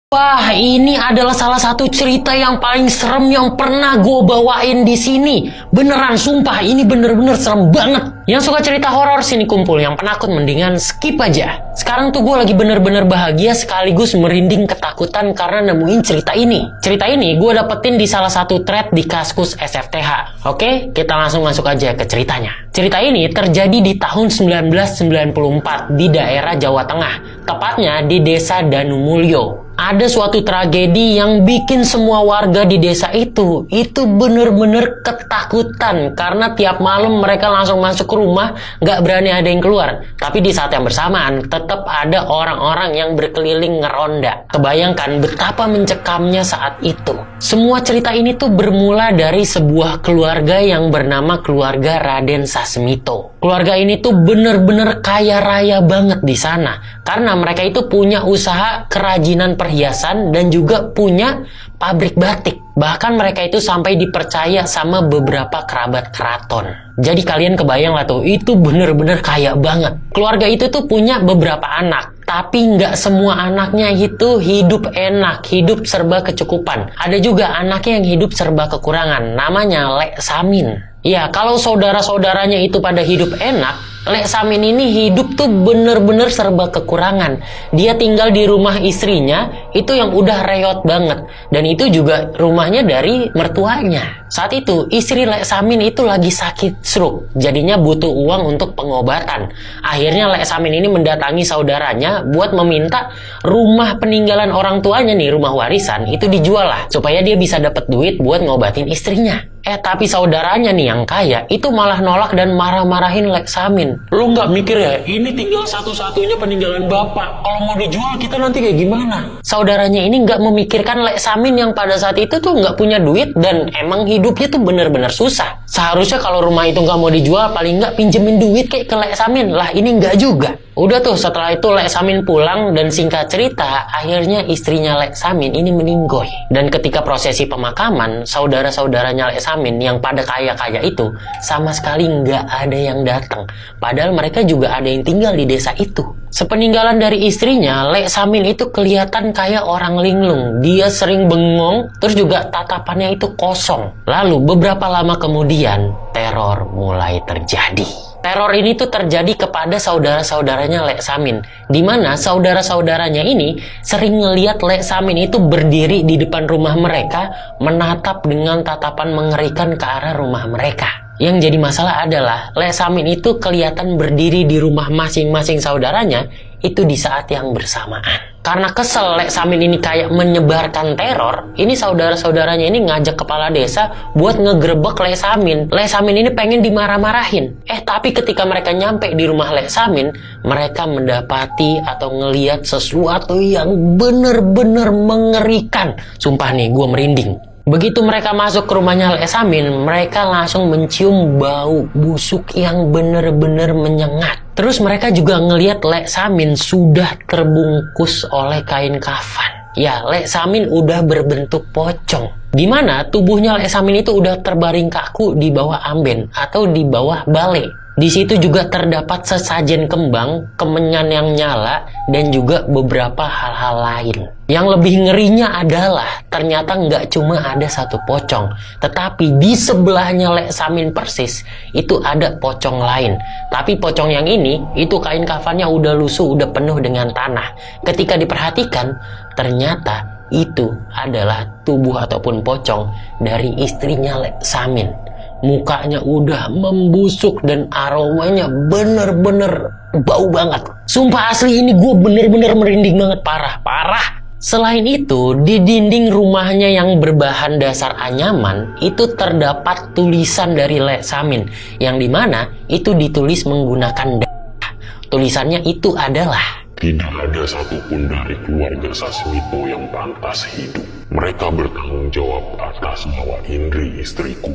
Wah, ini adalah salah satu cerita yang paling serem yang pernah gue bawain di sini. Beneran, sumpah, ini bener-bener serem banget. Yang suka cerita horor sini kumpul, yang penakut mendingan skip aja. Sekarang tuh gue lagi bener-bener bahagia sekaligus merinding ketakutan karena nemuin cerita ini. Cerita ini gue dapetin di salah satu thread di Kaskus SFTH. Oke, kita langsung masuk aja ke ceritanya. Cerita ini terjadi di tahun 1994 di daerah Jawa Tengah, tepatnya di desa Danumulyo. Ada suatu tragedi yang bikin semua warga di desa itu bener-bener ketakutan karena tiap malam mereka langsung masuk ke rumah, gak berani ada yang keluar. Tapi di saat yang bersamaan tetap ada orang-orang yang berkeliling ngeronda. Kebayangkan betapa mencekamnya saat itu. Semua cerita ini tuh bermula dari sebuah keluarga yang bernama keluarga Raden Sasmito. Keluarga ini tuh bener-bener kaya raya banget di sana karena mereka itu punya usaha kerajinan perhiasan dan juga punya pabrik batik. Bahkan mereka itu sampai dipercaya sama beberapa kerabat keraton. Jadi kalian kebayang lah tuh, itu bener-bener kaya banget. Keluarga itu tuh punya beberapa anak, tapi nggak semua anaknya itu hidup enak, hidup serba kecukupan. Ada juga anaknya yang hidup serba kekurangan, namanya Lek Samin. Ya, kalau saudara-saudaranya itu pada hidup enak, Lek Samin ini hidup tuh bener-bener serba kekurangan. Dia tinggal di rumah istrinya, itu yang udah reot banget. Dan itu juga rumahnya dari mertuanya. Saat itu, istri Lek Samin itu lagi sakit stroke, jadinya butuh uang untuk pengobatan. Akhirnya Lek Samin ini mendatangi saudaranya buat meminta rumah peninggalan orang tuanya nih, rumah warisan, itu dijual lah, supaya dia bisa dapat duit buat ngobatin istrinya. Tapi saudaranya nih yang kaya itu malah nolak dan marah-marahin Lek Samin. Lo nggak mikir ya, ini tinggal satu-satunya peninggalan bapak. Kalau mau dijual kita nanti kayak gimana? Saudaranya ini nggak memikirkan Lek Samin yang pada saat itu tuh nggak punya duit dan emang hidupnya tuh bener-bener susah. Seharusnya kalau rumah itu nggak mau dijual, paling nggak pinjemin duit kayak ke Lek Samin. Lah ini nggak juga. Udah tuh, setelah itu Lek Samin pulang dan singkat cerita, akhirnya istrinya Lek Samin ini meninggoy. Dan ketika prosesi pemakaman, saudara-saudaranya Lek Samin yang pada kaya-kaya itu sama sekali nggak ada yang datang. Padahal mereka juga ada yang tinggal di desa itu. Sepeninggalan dari istrinya, Lek Samin itu kelihatan kayak orang linglung. Dia sering bengong, terus juga tatapannya itu kosong. Lalu beberapa lama kemudian, teror mulai terjadi. Teror ini tuh terjadi kepada saudara-saudaranya Lek Samin, di mana saudara-saudaranya ini sering ngelihat Lek Samin itu berdiri di depan rumah mereka, menatap dengan tatapan mengerikan ke arah rumah mereka. Yang jadi masalah adalah Lek Samin itu kelihatan berdiri di rumah masing-masing saudaranya itu di saat yang bersamaan. Karena kesel Lek Samin ini kayak menyebarkan teror, ini saudara-saudaranya ini ngajak kepala desa buat ngegerebek Lek Samin. Lek Samin ini pengen dimarah-marahin. Tapi ketika mereka nyampe di rumah Lek Samin, mereka mendapati atau ngeliat sesuatu yang bener-bener mengerikan. Sumpah nih, gue merinding. Begitu mereka masuk ke rumahnya Lek Samin, mereka langsung mencium bau busuk yang bener-bener menyengat. Terus mereka juga ngelihat Lek Samin sudah terbungkus oleh kain kafan. Ya, Lek Samin udah berbentuk pocong. Dimana tubuhnya Lek Samin itu udah terbaring kaku di bawah amben atau di bawah bale. Di situ juga terdapat sesajen kembang, kemenyan yang nyala, dan juga beberapa hal-hal lain. Yang lebih ngerinya adalah ternyata nggak cuma ada satu pocong, tetapi di sebelahnya Lek Samin persis itu ada pocong lain. Tapi pocong yang ini, itu kain kafannya udah lusuh, udah penuh dengan tanah. Ketika diperhatikan, ternyata itu adalah tubuh ataupun pocong dari istrinya Lek Samin. Mukanya udah membusuk dan aromanya bener-bener bau banget. Sumpah asli ini gue bener-bener merinding banget, parah. Selain itu, di dinding rumahnya yang berbahan dasar anyaman itu terdapat tulisan dari Lek Samin yang dimana itu ditulis menggunakan darah. Tulisannya itu adalah, tidak ada satupun dari keluarga Sasmito yang pantas hidup. Mereka bertanggung jawab atas nyawa Indri istriku.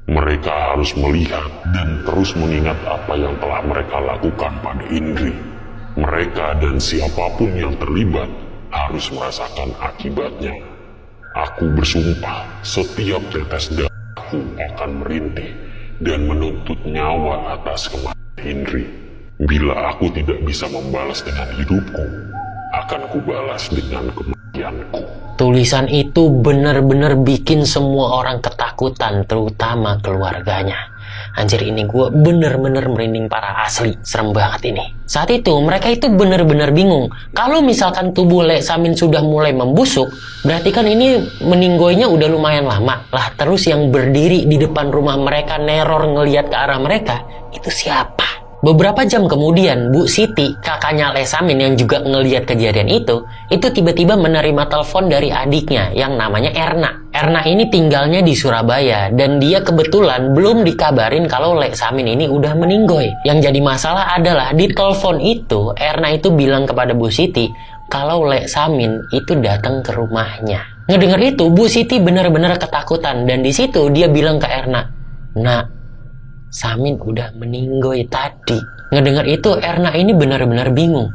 Mereka harus melihat dan terus mengingat apa yang telah mereka lakukan pada Indri. Mereka dan siapapun yang terlibat harus merasakan akibatnya. Aku bersumpah setiap tetes darahku akan merintih dan menuntut nyawa atas kematian Indri. Bila aku tidak bisa membalas dengan hidupku, akan kubalas dengan kematianku. Tulisan itu bener-bener bikin semua orang ketakutan, terutama keluarganya. Anjir, ini gue bener-bener merinding parah asli. Serem banget ini. Saat itu mereka itu bener-bener bingung. Kalau misalkan tubuh Lek Samin sudah mulai membusuk, berarti kan ini meninggoynya udah lumayan lama. Lah terus yang berdiri di depan rumah mereka neror ngelihat ke arah mereka, itu siapa? Beberapa jam kemudian, Bu Siti, kakaknya Lek Samin yang juga ngelihat kejadian itu tiba-tiba menerima telepon dari adiknya yang namanya Erna. Erna ini tinggalnya di Surabaya dan dia kebetulan belum dikabarin kalau Lek Samin ini udah meninggoy. Yang jadi masalah adalah di telepon itu, Erna itu bilang kepada Bu Siti kalau Lek Samin itu datang ke rumahnya. Ngedengar itu, Bu Siti benar-benar ketakutan dan di situ dia bilang ke Erna, "Nak, Samin udah meninggoy tadi." Ngedengar itu Erna ini benar-benar bingung.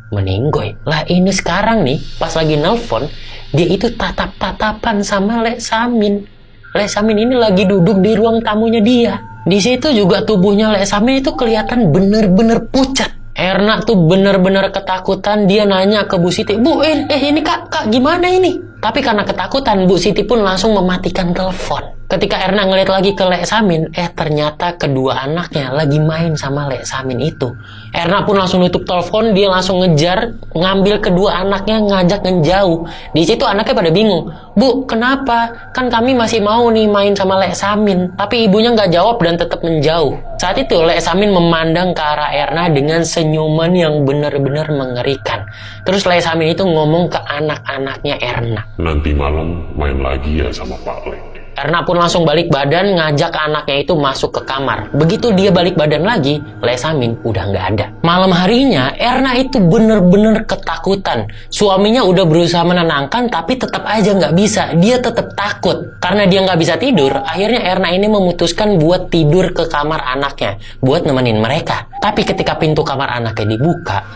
Meninggoy? Lah ini sekarang nih pas lagi nelpon dia itu tatap-tatapan sama Lek Samin. Lek Samin ini lagi duduk di ruang tamunya dia. Di situ juga tubuhnya Lek Samin itu kelihatan bener-bener pucat. Erna tuh bener-bener ketakutan. Dia nanya ke Bu Siti, "Bu, ini kak gimana ini?" Tapi karena ketakutan, Bu Siti pun langsung mematikan telepon. Ketika Erna ngeliat lagi ke Lek Samin, ternyata kedua anaknya lagi main sama Lek Samin itu. Erna pun langsung nutup telepon, dia langsung ngejar, ngambil kedua anaknya, ngajak ngejauh. Di situ anaknya pada bingung, "Bu, kenapa? Kan kami masih mau nih main sama Lek Samin." Tapi ibunya nggak jawab dan tetap menjauh. Saat itu Lek Samin memandang ke arah Erna dengan senyuman yang benar-benar mengerikan. Terus Lek Samin itu ngomong ke anak-anaknya Erna, "Nanti malam main lagi ya sama Pak Lek." Erna pun langsung balik badan ngajak anaknya itu masuk ke kamar. Begitu dia balik badan lagi, Lek Samin udah nggak ada. Malam harinya Erna itu bener-bener ketakutan. Suaminya udah berusaha menenangkan tapi tetap aja nggak bisa. Dia tetap takut. Karena dia nggak bisa tidur, akhirnya Erna ini memutuskan buat tidur ke kamar anaknya, buat nemenin mereka. Tapi ketika pintu kamar anaknya dibuka,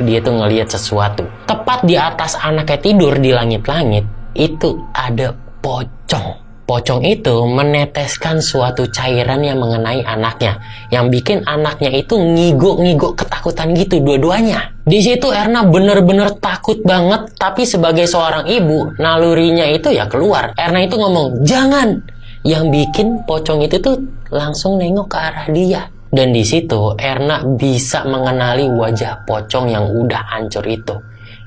dia tuh ngelihat sesuatu. Tepat di atas anaknya tidur di langit-langit, itu ada pocong. Pocong itu meneteskan suatu cairan yang mengenai anaknya, yang bikin anaknya itu ngigo-ngigo ketakutan gitu dua-duanya. Di situ Erna bener-bener takut banget, tapi sebagai seorang ibu, nalurinya itu ya keluar. Erna itu ngomong, "Jangan!" Yang bikin pocong itu tuh langsung nengok ke arah dia. Dan di situ Erna bisa mengenali wajah pocong yang udah hancur itu.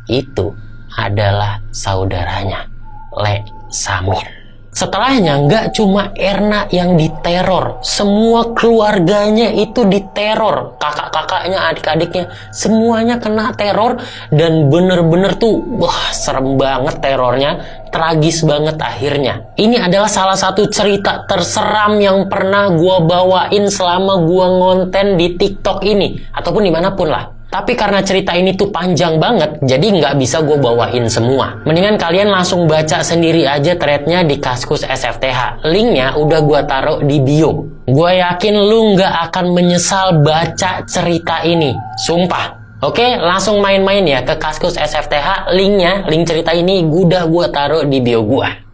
Itu adalah saudaranya, Lek Samin. Setelahnya nggak cuma Erna yang diteror, semua keluarganya itu diteror, kakak-kakaknya, adik-adiknya, semuanya kena teror dan bener-bener tuh, serem banget terornya, tragis banget akhirnya. Ini adalah salah satu cerita terseram yang pernah gua bawain selama gua ngonten di TikTok ini ataupun dimanapun lah. Tapi karena cerita ini tuh panjang banget, jadi nggak bisa gue bawain semua. Mendingan kalian langsung baca sendiri aja threadnya di Kaskus SFTH. Linknya udah gue taruh di bio. Gue yakin lu nggak akan menyesal baca cerita ini. Sumpah. Oke, langsung main-main ya ke Kaskus SFTH. Linknya, link cerita ini udah gue taruh di bio gue.